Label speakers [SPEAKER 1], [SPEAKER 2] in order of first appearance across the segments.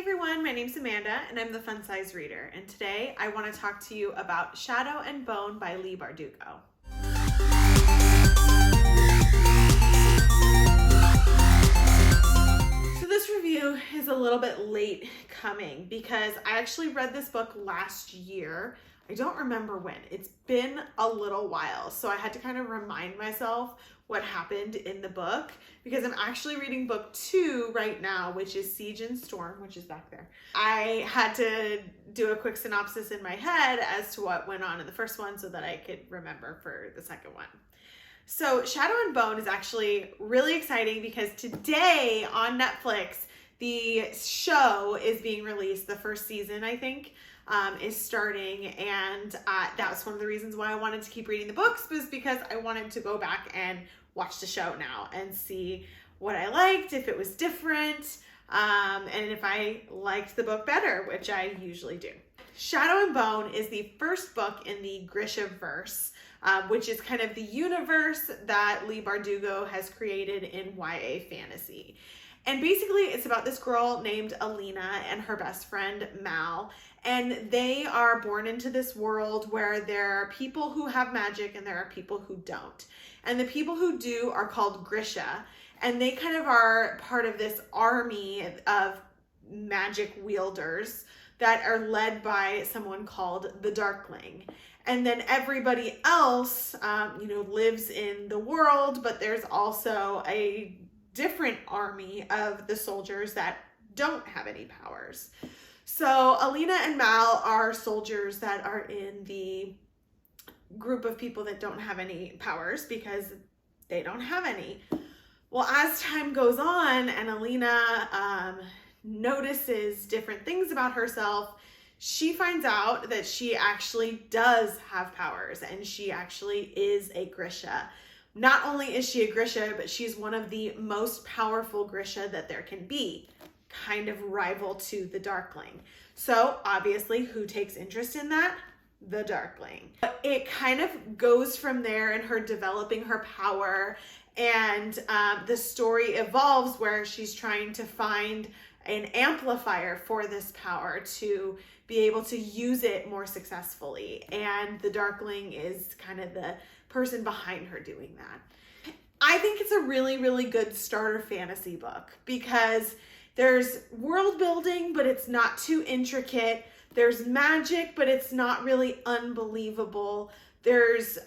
[SPEAKER 1] everyone, my name's Amanda and I'm the Fun Size Reader, and today I want to talk to you about Shadow and Bone by Leigh Bardugo. So this review is a little bit late coming because I actually read this book last year. I don't remember when. It's been a little while, so I had to kind of remind myself what happened in the book because I'm actually reading book 2 right now, which is Siege and Storm, which is back there. I had to do a quick synopsis in my head as to what went on in the first one so that I could remember for the second one. So Shadow and Bone is actually really exciting because today on Netflix, the show is being released. The first season, I think, is starting, and that was one of the reasons why I wanted to keep reading the books, was because I wanted to go back and watch the show now and see what I liked, if it was different, and if I liked the book better, which I usually do. Shadow and Bone is the first book in the Grisha verse, which is kind of the universe that Leigh Bardugo has created in YA fantasy. And basically it's about this girl named Alina and her best friend Mal, and they are born into this world where there are people who have magic and there are people who don't. And the people who do are called Grisha, and they kind of are part of this army of magic wielders that are led by someone called the Darkling. And then everybody else, lives in the world, but there's also a different army of the soldiers that don't have any powers. So Alina and Mal are soldiers that are in the group of people that don't have any powers because they don't have any. Well, as time goes on and Alina notices different things about herself, she finds out that she actually does have powers and she actually is a Grisha. Not only is she a Grisha, but she's one of the most powerful Grisha that there can be, kind of rival to the Darkling. So obviously, who takes interest in that? The Darkling. It kind of goes from there in her developing her power, and the story evolves where she's trying to find an amplifier for this power to be able to use it more successfully. And the Darkling is kind of the person behind her doing that. I think it's a really, really good starter fantasy book because there's world building, but it's not too intricate. There's magic, but it's not really unbelievable. There's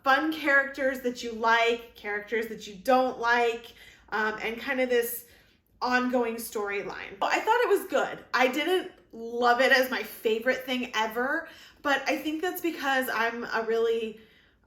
[SPEAKER 1] fun characters that you like, characters that you don't like, and kind of this ongoing storyline. I thought it was good. I didn't love it as my favorite thing ever, but I think that's because I'm a really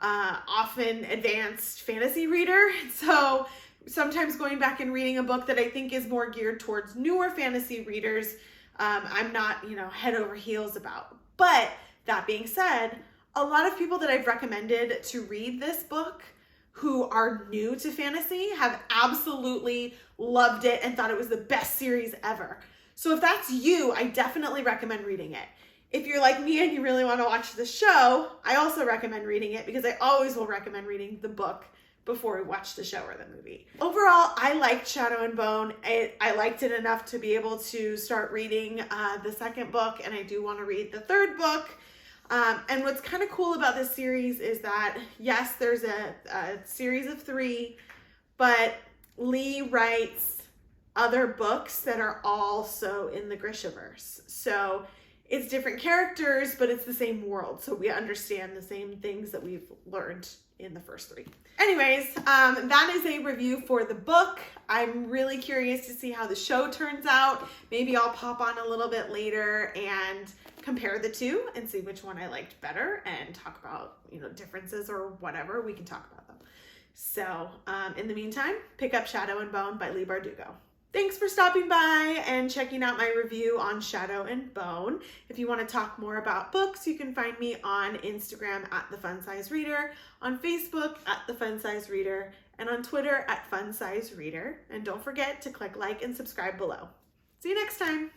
[SPEAKER 1] often advanced fantasy reader. So sometimes going back and reading a book that I think is more geared towards newer fantasy readers, I'm not, head over heels about. But that being said, a lot of people that I've recommended to read this book who are new to fantasy have absolutely loved it and thought it was the best series ever. So if that's you, I definitely recommend reading it. If you're like me and you really want to watch the show, I also recommend reading it because I always will recommend reading the book before we watch the show or the movie. Overall, I liked Shadow and Bone. I liked it enough to be able to start reading the second book, and I do want to read the third book. And what's kind of cool about this series is that, yes, there's a series of 3, but Leigh writes other books that are also in the Grishaverse. So it's different characters, but it's the same world. So we understand the same things that we've learned in the first 3. Anyways, that is a review for the book. I'm really curious to see how the show turns out. Maybe I'll pop on a little bit later and compare the two and see which one I liked better and talk about, differences or whatever. We can talk about them. So in the meantime, pick up Shadow and Bone by Leigh Bardugo. Thanks for stopping by and checking out my review on Shadow and Bone. If you want to talk more about books, you can find me on Instagram at The Fun Size Reader, on Facebook at The Fun Size Reader, and on Twitter at Fun Size Reader. And don't forget to click like and subscribe below. See you next time.